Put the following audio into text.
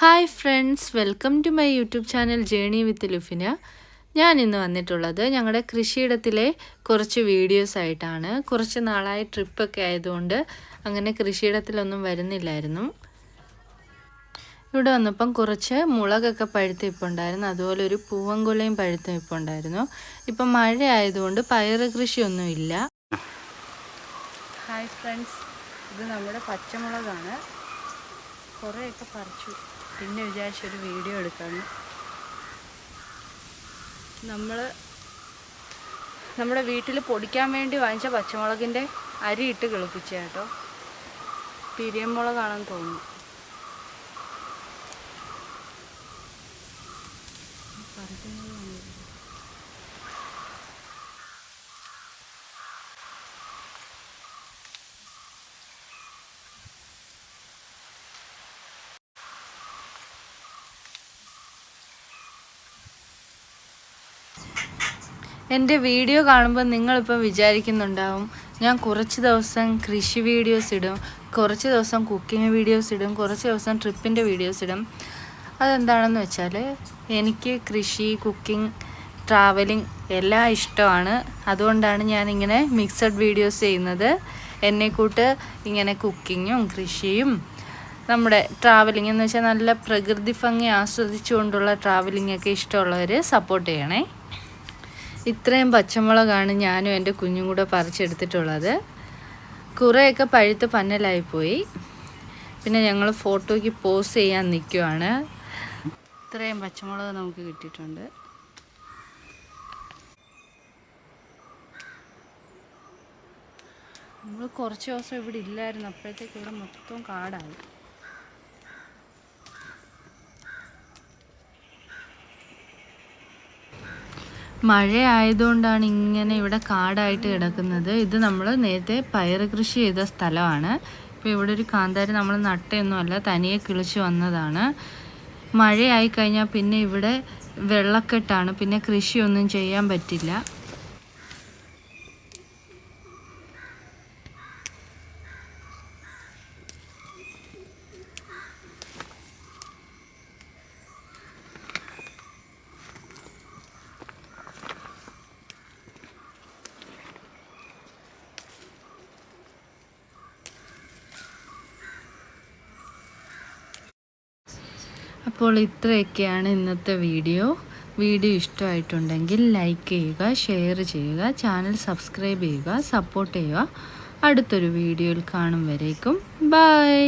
Hi friends, welcome to my YouTube channel journey with Lufina. ഞാൻ ഇന്ന് വന്നിട്ടുള്ളത് ഞങ്ങളുടെ കൃഷിയിടത്തിലെ കുറച്ച് വീഡിയോസ് ആയിട്ടാണ്. കുറച്ച് നാളായി ട്രിപ്പൊക്കെ ആയതുകൊണ്ട് അങ്ങനെ കൃഷിയിടത്തിലൊന്നും വരുന്നില്ലായിരുന്നു. ഇവിടെ വന്നപ്പം കുറച്ച് മുളകൊക്കെ പഴുത്ത് നിൽപ്പുണ്ടായിരുന്നു, അതുപോലെ ഒരു പൂവൻകൊലയും പഴുത്ത് നിൽപ്പുണ്ടായിരുന്നു. ഇപ്പം മഴ ആയതുകൊണ്ട് പയറ് കൃഷിയൊന്നുമില്ല. ഹായ് ഫ്രണ്ട്സ്, ഇത് നമ്മുടെ പച്ചമുളകാണ്. കുറേയൊക്കെ പറിച്ചു, പിന്നെ വിചാരിച്ചൊരു വീഡിയോ എടുക്കാമെന്ന്. നമ്മുടെ വീട്ടിൽ പൊടിക്കാൻ വേണ്ടി വാങ്ങിച്ച പച്ചമുളകിൻ്റെ അരി ഇട്ട് കിളിപ്പിച്ച കേട്ടോ. പിരിയമുളകാണെന്ന് തോന്നുന്നു. എൻ്റെ വീഡിയോ കാണുമ്പോൾ നിങ്ങളിപ്പോൾ വിചാരിക്കുന്നുണ്ടാവും, ഞാൻ കുറച്ച് ദിവസം കൃഷി വീഡിയോസ് ഇടും, കുറച്ച് ദിവസം കുക്കിംഗ് വീഡിയോസ് ഇടും, കുറച്ച് ദിവസം ട്രിപ്പിൻ്റെ വീഡിയോസ് ഇടും. അതെന്താണെന്ന് വെച്ചാൽ എനിക്ക് കൃഷി, കുക്കിംഗ്, ട്രാവലിംഗ് എല്ലാം ഇഷ്ടമാണ്. അതുകൊണ്ടാണ് ഞാനിങ്ങനെ മിക്സഡ് വീഡിയോസ് ചെയ്യുന്നത്. എന്നെക്കൂട്ട് ഇങ്ങനെ കുക്കിങ്ങും കൃഷിയും നമ്മുടെ ട്രാവലിംഗ് എന്ന് വെച്ചാൽ നല്ല പ്രകൃതി ഭംഗി ആസ്വദിച്ചുകൊണ്ടുള്ള ട്രാവലിംഗൊക്കെ ഇഷ്ടമുള്ളവർ സപ്പോർട്ട് ചെയ്യണേ. ഇത്രയും പച്ചമുളകാണ് ഞാനും എൻ്റെ കുഞ്ഞും കൂടെ പറിച്ചെടുത്തിട്ടുള്ളത്. കുറേയൊക്കെ പഴുത്ത് പന്നലായിപ്പോയി. പിന്നെ ഞങ്ങൾ ഫോട്ടോയ്ക്ക് പോസ്റ്റ് ചെയ്യാൻ നിൽക്കുവാണ്. ഇത്രയും പച്ചമുളക് നമുക്ക് കിട്ടിയിട്ടുണ്ട്. നമ്മൾ കുറച്ച് ദിവസം ഇവിടെ ഇല്ലായിരുന്നു, അപ്പോഴത്തേക്ക് ഇവിടെ മൊത്തം കാടായി. മഴ ആയതുകൊണ്ടാണ് ഇങ്ങനെ ഇവിടെ കാടായിട്ട് കിടക്കുന്നത്. ഇത് നമ്മൾ നേരത്തെ പയറ് കൃഷി ചെയ്ത സ്ഥലമാണ്. ഇപ്പോൾ ഇവിടെ ഒരു കാന്താരി നമ്മൾ നട്ടയൊന്നുമല്ല, തനിയെ കിളിച്ച് വന്നതാണ്. മഴയായി കഴിഞ്ഞാൽ പിന്നെ ഇവിടെ വെള്ളക്കെട്ടാണ്, പിന്നെ കൃഷിയൊന്നും ചെയ്യാൻ പറ്റില്ല. അപ്പോൾ ഇത്രയൊക്കെയാണ് ഇന്നത്തെ വീഡിയോ. ഇഷ്ടമായിട്ടുണ്ടെങ്കിൽ ലൈക്ക് ചെയ്യുക, ഷെയർ ചെയ്യുക, ചാനൽ സബ്സ്ക്രൈബ് ചെയ്യുക, സപ്പോർട്ട് ചെയ്യുക. അടുത്തൊരു വീഡിയോയിൽ കാണും വരേക്കും ബൈ.